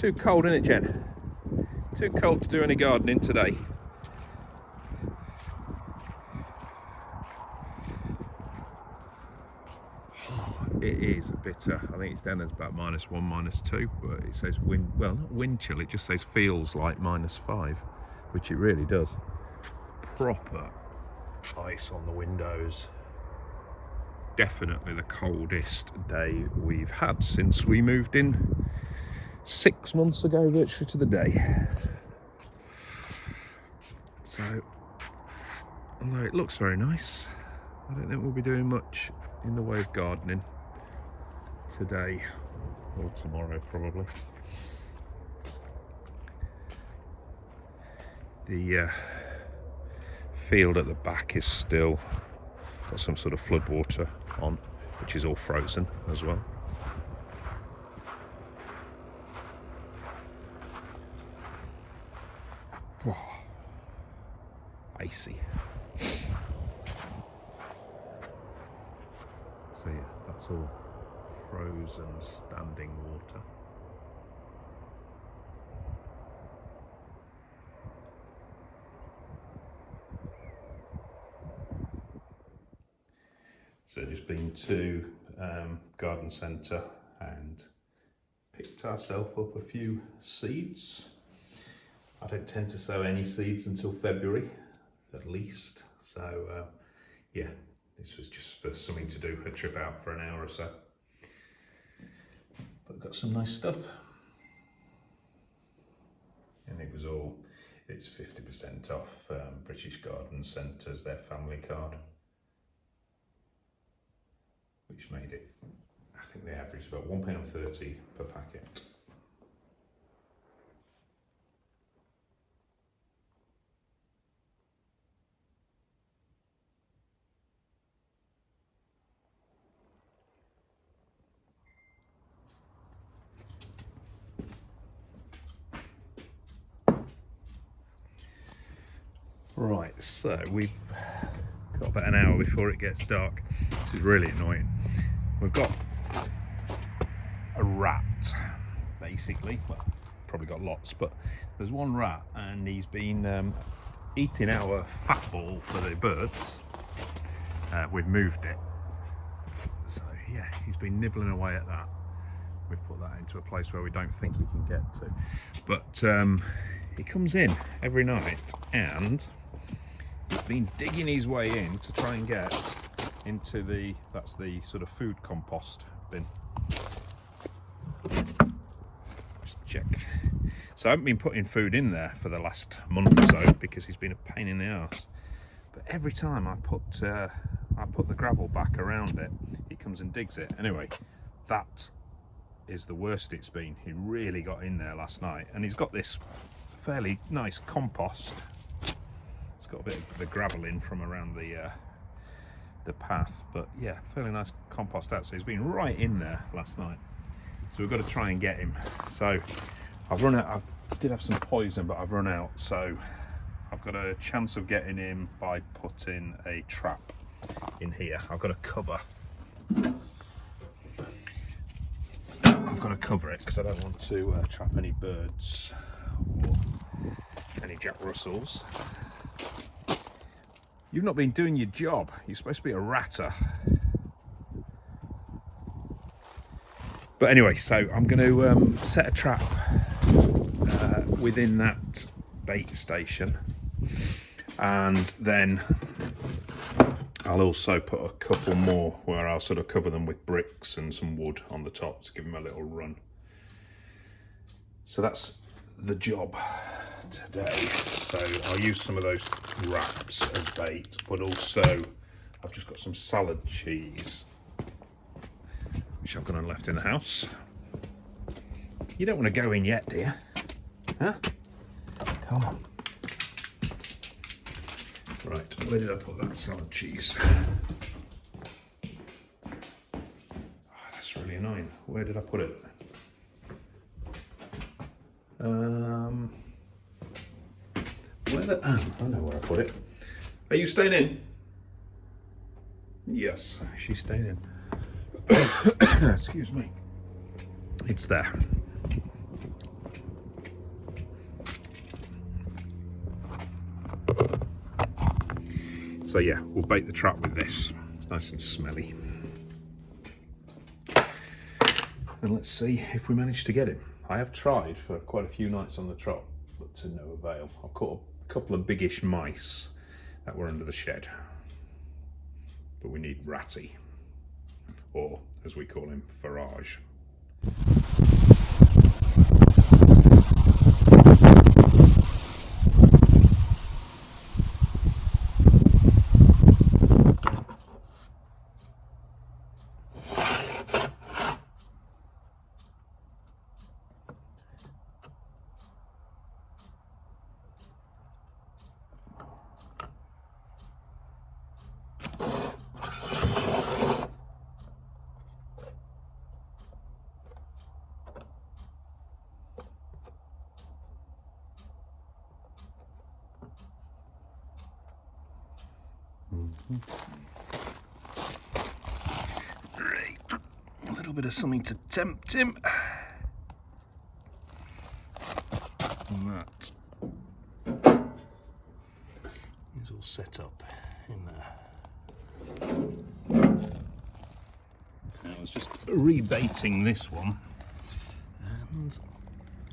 too cold, isn't it, Jen? Too cold to do any gardening today. It is bitter. I think it's down as about -1, -2, but it says wind, well, not wind chill, it just says feels like -5, which it really does. Proper ice on the windows. Definitely the coldest day we've had since we moved in 6 months ago, virtually to the day. So, although it looks very nice, I don't think we'll be doing much in the way of gardening today or tomorrow probably. The field at the back is still got some sort of floodwater on, which is all frozen as well. Oh, icy. So yeah, that's all frozen standing water. So just been to garden centre and picked ourselves up a few seeds. I don't tend to sow any seeds until February at least, so yeah, this was just for something to do, a trip out for an hour or so. But got some nice stuff. And it's 50% off British Garden Centre's, their family card, which made it, I think they averaged about £1.30 per packet. Right, so we've got about an hour before it gets dark. This is really annoying. We've got a rat, basically. Well, probably got lots, but there's one rat and he's been eating our fat ball for the birds. We've moved it. So yeah, he's been nibbling away at that. We've put that into a place where we don't think he can get to. But he comes in every night and he's been digging his way in to try and get into that's the sort of food compost bin. Just check. So I haven't been putting food in there for the last month or so because he's been a pain in the arse. But every time I put the gravel back around it, he comes and digs it. Anyway, that is the worst it's been. He really got in there last night, and he's got this fairly nice compost. It's got a bit of the gravel in from around the path, but yeah, fairly nice compost out. So he's been right in there last night. So we've got to try and get him. So I've run out. I did have some poison, but I've run out. So I've got a chance of getting him by putting a trap in here. I've got to cover. I've got to cover it because I don't want to trap any birds or any Jack Russells. You've not been doing your job. You're supposed to be a ratter. But anyway, so I'm going to set a trap within that bait station, and then I'll also put a couple more where I'll sort of cover them with bricks and some wood on the top to give them a little run. So that's the job today. So I'll use some of those wraps as bait, but also I've just got some salad cheese which I've gone and left in the house. You don't want to go in yet, do you? Huh? Come on. Right, where did I put that salad cheese? Oh, that's really annoying. Where did I put it? I know where I put it. Are you staying in? Yes, she's staying in. Excuse me. It's there. So yeah, we'll bait the trap with this. It's nice and smelly. And let's see if we manage to get him. I have tried for quite a few nights on the trot, but to no avail. I've caught a couple of biggish mice that were under the shed. But we need Ratty, or as we call him, Farage. Right, a little bit of something to tempt him. And that is all set up in there. I was just rebaiting this one and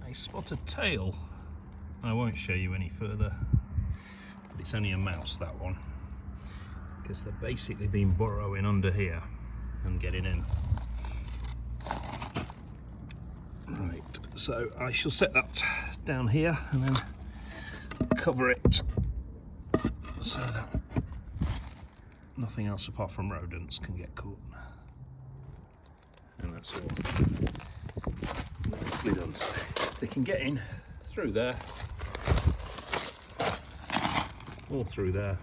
I spot a tail. I won't show you any further, but it's only a mouse, that one, because they've basically been burrowing under here and getting in. Right, so I shall set that down here and then cover it so that nothing else apart from rodents can get caught. And that's all nicely done. So they can get in through there, or through there,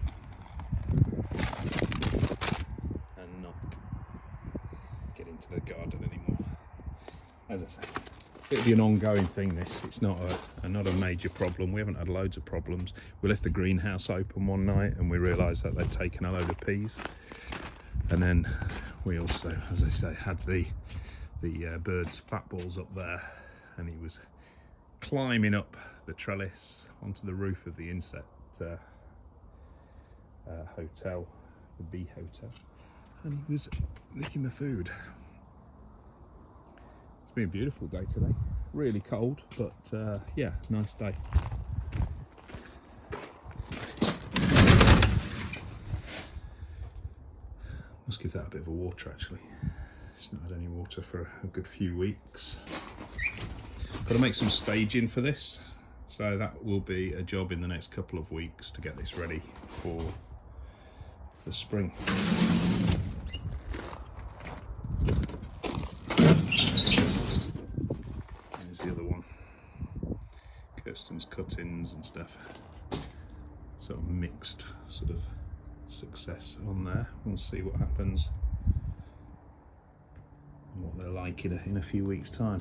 and not get into the garden anymore. As I say, it'll be an ongoing thing, this. It's not a major problem. We haven't had loads of problems. We left the greenhouse open one night and we realised that they'd taken a load of peas. And then we also, as I say, had the bird's fat balls up there, and he was climbing up the trellis onto the roof of the insect hotel, the bee hotel, and he was licking the food. It's been a beautiful day today, really cold, but yeah, nice day. Must give that a bit of a water actually. It's not had any water for a good few weeks. Got to make some staging for this, so that will be a job in the next couple of weeks to get this ready for the spring. There's the other one. Kirsten's cuttings and stuff. Sort of mixed sort of success on there. We'll see what happens and what they're like in a few weeks' time.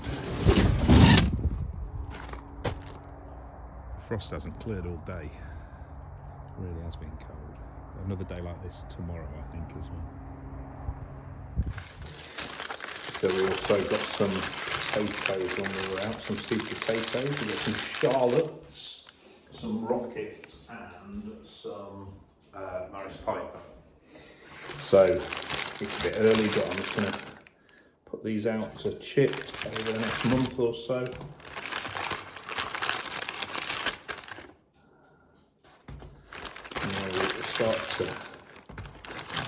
Frost hasn't cleared all day. It really has been cold. Another day like this tomorrow, I think, as well. So we also got some potatoes when we were out, some sweet potatoes. We got some shallots, some rocket, and some Maris Piper. So it's a bit early, but I'm just going to put these out to chip over the next month or so. Start to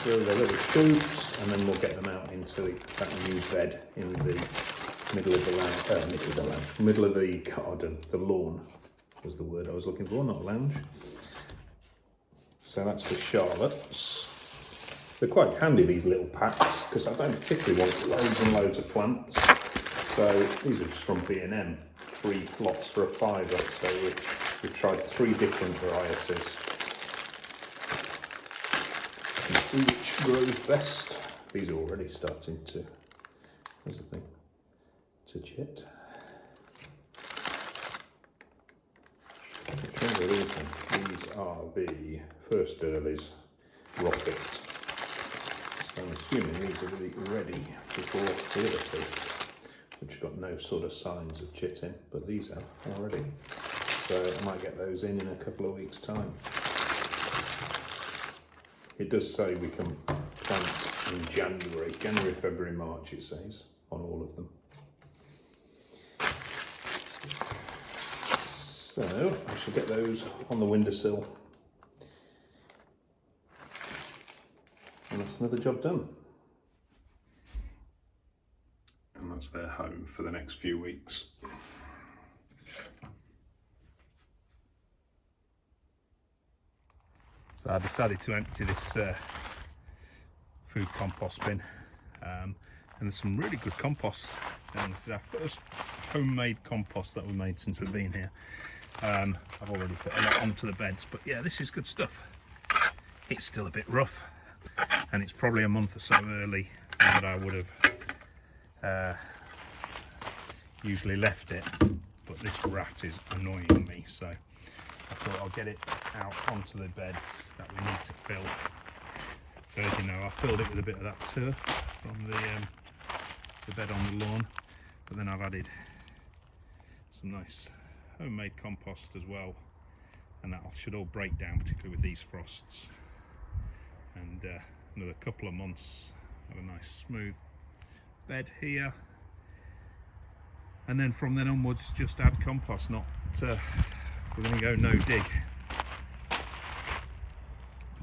grow their little shoots, and then we'll get them out into that new bed in the middle of the middle of the garden. The lawn was the word I was looking for, not lounge. So that's the Charlottes. They're quite handy, these little packs, because I don't particularly want loads and loads of plants. So these are just from B&M, 3 lots for a £5. So we've tried 3 different varieties. See which grows best. These are already starting to, where's the thing, to chit. Which ones are these then? These are the first earlies, rocket. So I'm assuming these are ready before the other 2, which got no sort of signs of chitting, but these are already. So I might get those in a couple of weeks' time. It does say we can plant in January, February, March it says, on all of them. So I shall get those on the windowsill. And that's another job done. And that's their home for the next few weeks. So I decided to empty this food compost bin, and there's some really good compost, and this is our first homemade compost that we've made since we've been here. I've already put a lot onto the beds, but yeah, this is good stuff. It's still a bit rough, and it's probably a month or so early than I would have usually left it, but this rat is annoying me, so I thought I'll get it out onto the beds that we need to fill. So as you know, I filled it with a bit of that turf from the bed on the lawn, but then I've added some nice homemade compost as well, and that should all break down, particularly with these frosts. And another couple of months of a nice smooth bed here, and then from then onwards just add compost. Not we're going to go no dig.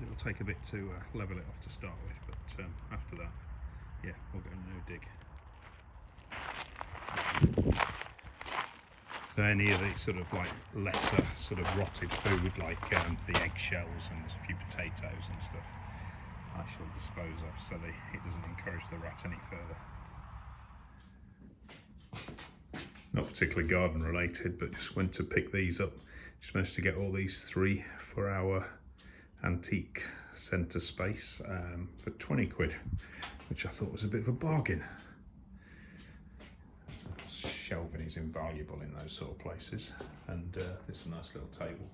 It will take a bit to level it off to start with, but after that, yeah, we'll go no dig. So any of the sort of like lesser sort of rotted food, like the eggshells, and there's a few potatoes and stuff, I shall dispose of so it doesn't encourage the rat any further. Not particularly garden related, but just went to pick these up. Just managed to get all these 3 for our antique centre space for 20 quid, which I thought was a bit of a bargain. Shelving is invaluable in those sort of places, and this is a nice little table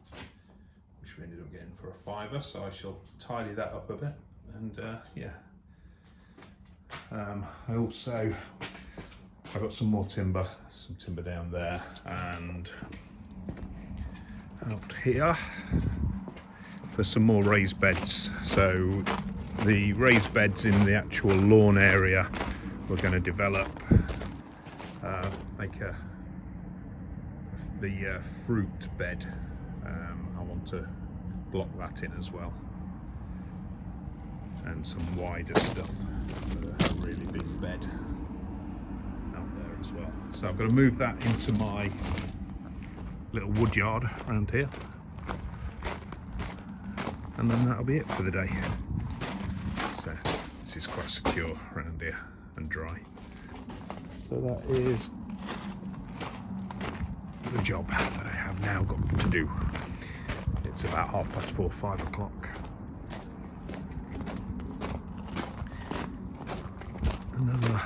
which we ended up getting for a £5, so I shall tidy that up a bit. And yeah, I got some more timber, down there and out here for some more raised beds. So the raised beds in the actual lawn area we're going to develop, make the fruit bed. I want to block that in as well, and some wider stuff for a really big bed out there as well. So I've got to move that into my little wood yard around here, and then that'll be it for the day. So this is quite secure around here and dry. So that is the job that I have now got to do. It's about 4:30, 5 o'clock. Another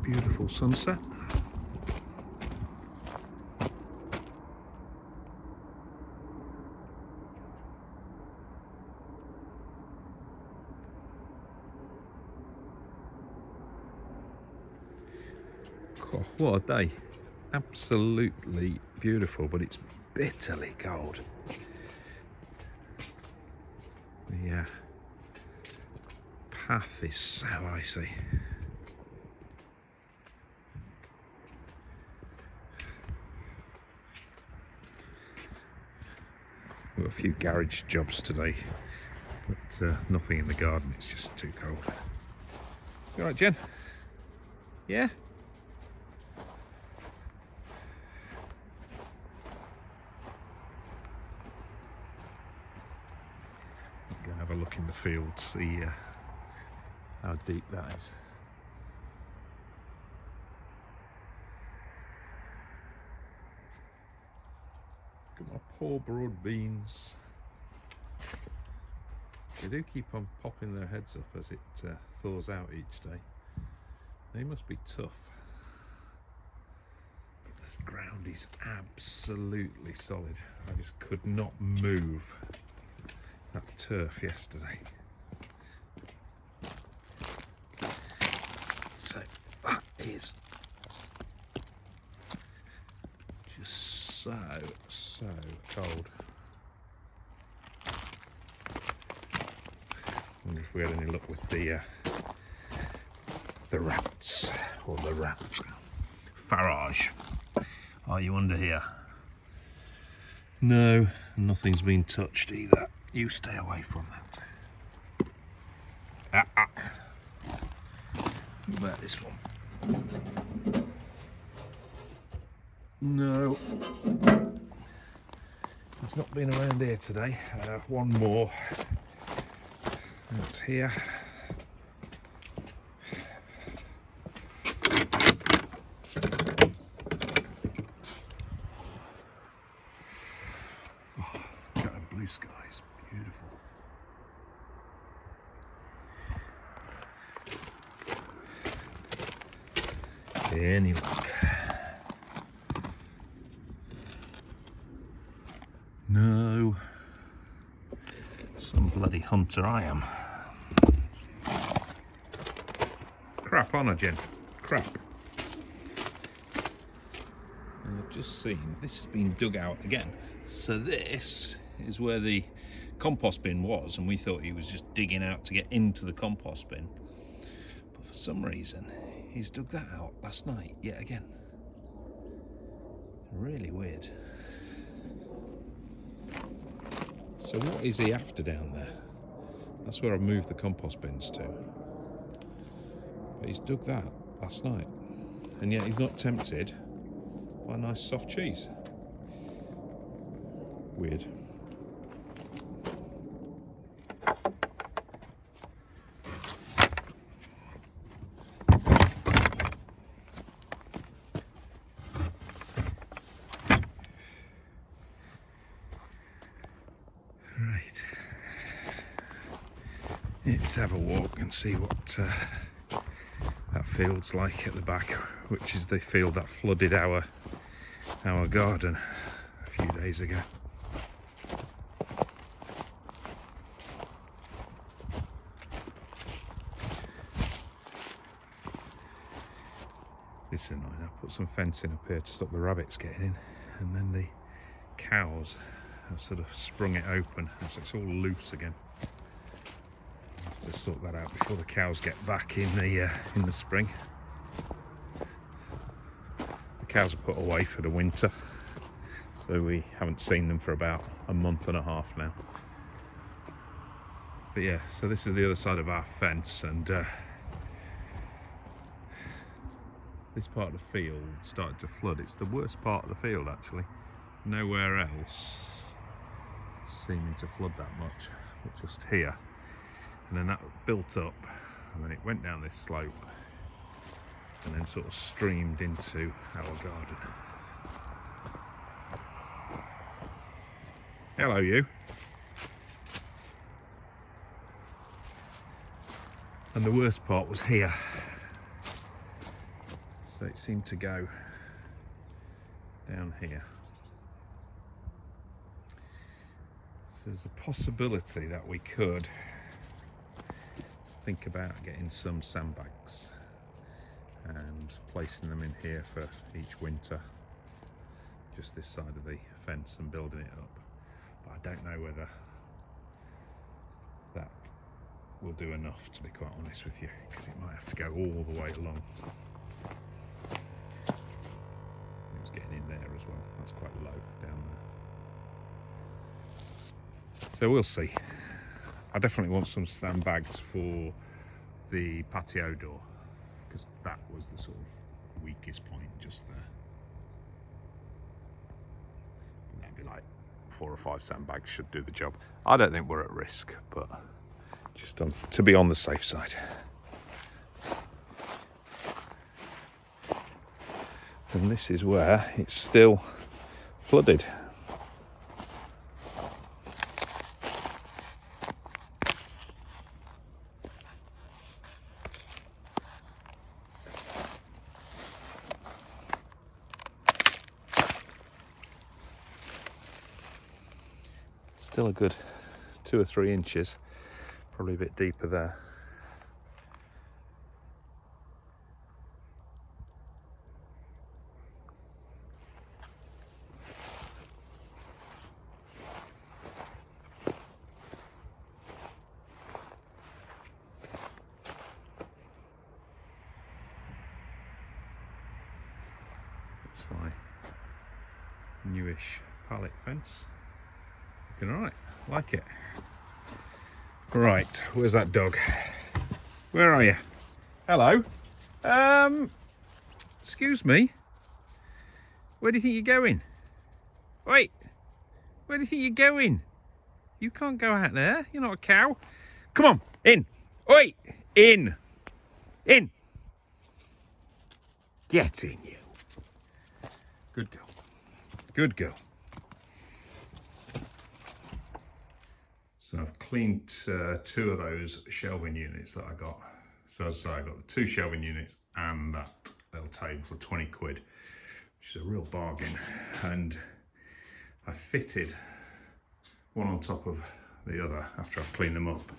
beautiful sunset. Oh, what a day. It's absolutely beautiful, but it's bitterly cold. The path is so icy. Got a few garage jobs today, but nothing in the garden. It's just too cold. You all right, Jen? Yeah? Go and have a look in the field, see how deep that is. Look at my poor broad beans. They do keep on popping their heads up as it thaws out each day. They must be tough. This ground is absolutely solid. I just could not move that turf yesterday. So that is just so cold. if we had any luck with the rats, or the rat. Farage, are you under here? No, nothing's been touched either. You stay away from that. What about this one? No, it's not been around here today. One more. That's here. Blue skies, beautiful. Any luck? No. Some bloody hunter I am. Crap on her, Jen. Crap. And I've just seen this has been dug out again. So this is where the compost bin was, and we thought he was just digging out to get into the compost bin. But for some reason, he's dug that out last night yet again. Really weird. So what is he after down there? That's where I've moved the compost bins to. But he's dug that last night, and yet he's not tempted by a nice soft cheese. Weird. Right. Let's have a walk and see what that field's like at the back, which is the field that flooded our garden a few days ago. This is annoying. I put some fencing up here to stop the rabbits getting in, and then the cows have sort of sprung it open, so it's all loose again. I have to sort that out before the cows get back in the spring. The cows are put away for the winter, so we haven't seen them for about a month and a half now. But yeah, so this is the other side of our fence, and this part of the field started to flood. It's the worst part of the field actually. Nowhere else seeming to flood that much, but just here. And then that built up, and then it went down this slope, and then sort of streamed into our garden. Hello, you. And the worst part was here. So it seemed to go down here. So there's a possibility that we could think about getting some sandbags and placing them in here for each winter, just this side of the fence, and building it up. But I don't know whether that will do enough, to be quite honest with you, because it might have to go all the way along. It's getting in there as well. That's quite low down there. So we'll see. I definitely want some sandbags for the patio door, because that was the sort of weakest point just there. And that'd be like 4 or 5 sandbags should do the job. I don't think we're at risk, but just to be on the safe side. And this is where it's still flooded. Still a good 2 or 3 inches, probably a bit deeper there. my newish pallet fence. Looking alright, like it. Right, where's that dog? Where are you? Hello. Excuse me. Where do you think you're going? Wait, where do you think you're going? You can't go out there. You're not a cow. Come on, in. Oi, in. In. Get in, you. Good girl. Good girl. So I've cleaned 2 of those shelving units that I got. So as I say, I got the 2 shelving units and that little table for 20 quid, which is a real bargain. And I fitted one on top of the other after I've cleaned them up.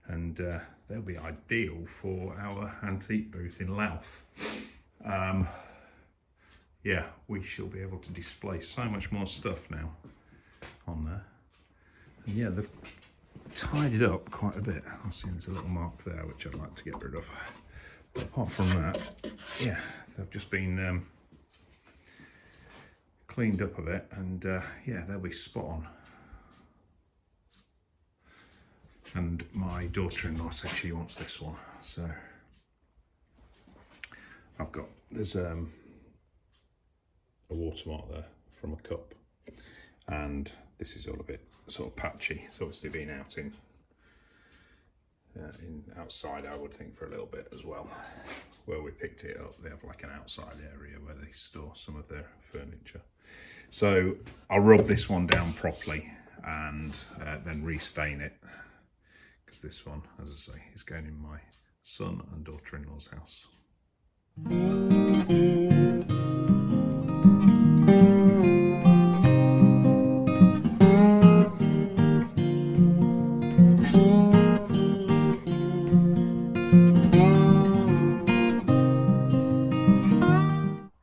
And they'll be ideal for our antique booth in Louth. Yeah, we shall be able to display so much more stuff now on there. And yeah, they've tidied up quite a bit. I see there's a little mark there which I'd like to get rid of. But apart from that, yeah, they've just been cleaned up a bit, and yeah, they'll be spot on. And my daughter-in-law said she wants this one, so there's a watermark there from a cup, and this is all a bit sort of patchy. It's obviously been out in outside, I would think, for a little bit as well. Where we picked it up, they have like an outside area where they store some of their furniture. So I'll rub this one down properly and then restain it, because this one, as I say, is going in my son and daughter-in-law's house.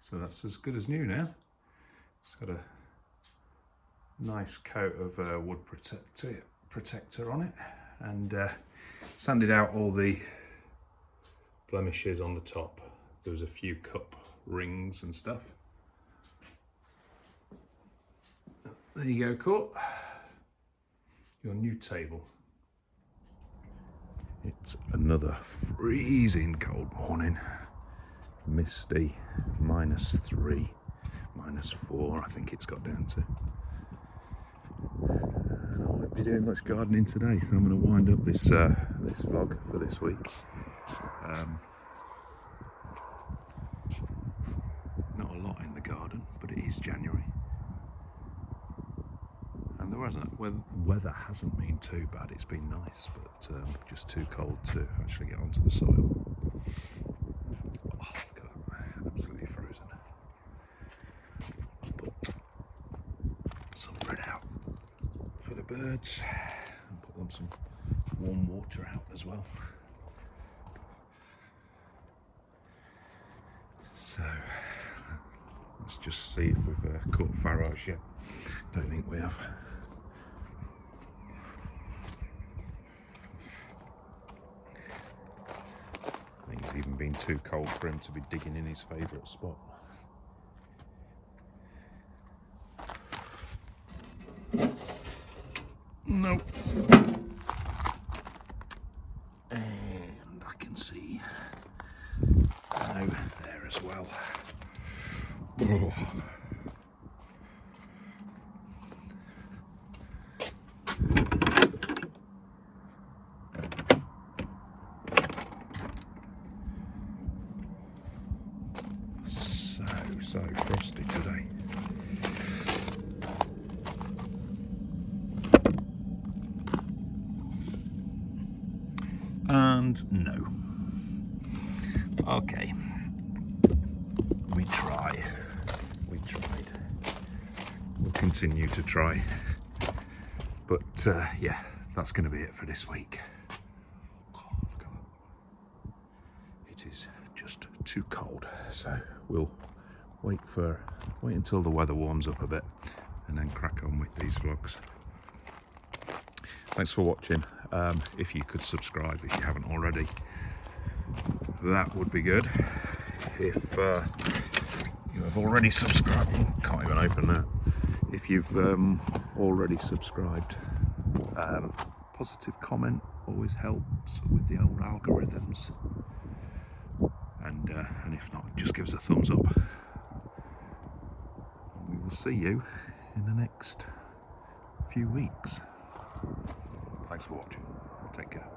So that's as good as new now. It's got a nice coat of wood protector on it, and sanded out all the blemishes on the top. There was a few cup rings and stuff. There you go, Court. Your new table. It's another freezing cold morning. Misty, -3, -4, I think it's got down to. And I won't be doing much gardening today, so I'm going to wind up this this vlog for this week. Not a lot in the garden, but it is January, and the weather hasn't been too bad. It's been nice, but just too cold to actually get onto the soil. Oh, look at that, absolutely frozen. But some bread out for the birds, and put them some warm water out as well. So let's just see if we've caught farrows yet. Don't think we have. I think it's even been too cold for him to be digging in his favourite spot. Nope. And I can see no there as well. Oh. So frosty today. And no. Okay. We tried. We'll continue to try. But yeah, that's going to be it for this week. God, look at that. It is just too cold. So we'll wait until the weather warms up a bit and then crack on with these vlogs. Thanks for watching. If you could subscribe if you haven't already, that would be good. If you have already subscribed, can't even open that. If you've already subscribed, positive comment always helps with the old algorithms, and if not, just give us a thumbs up. We will see you in the next few weeks. Thanks for watching. Take care.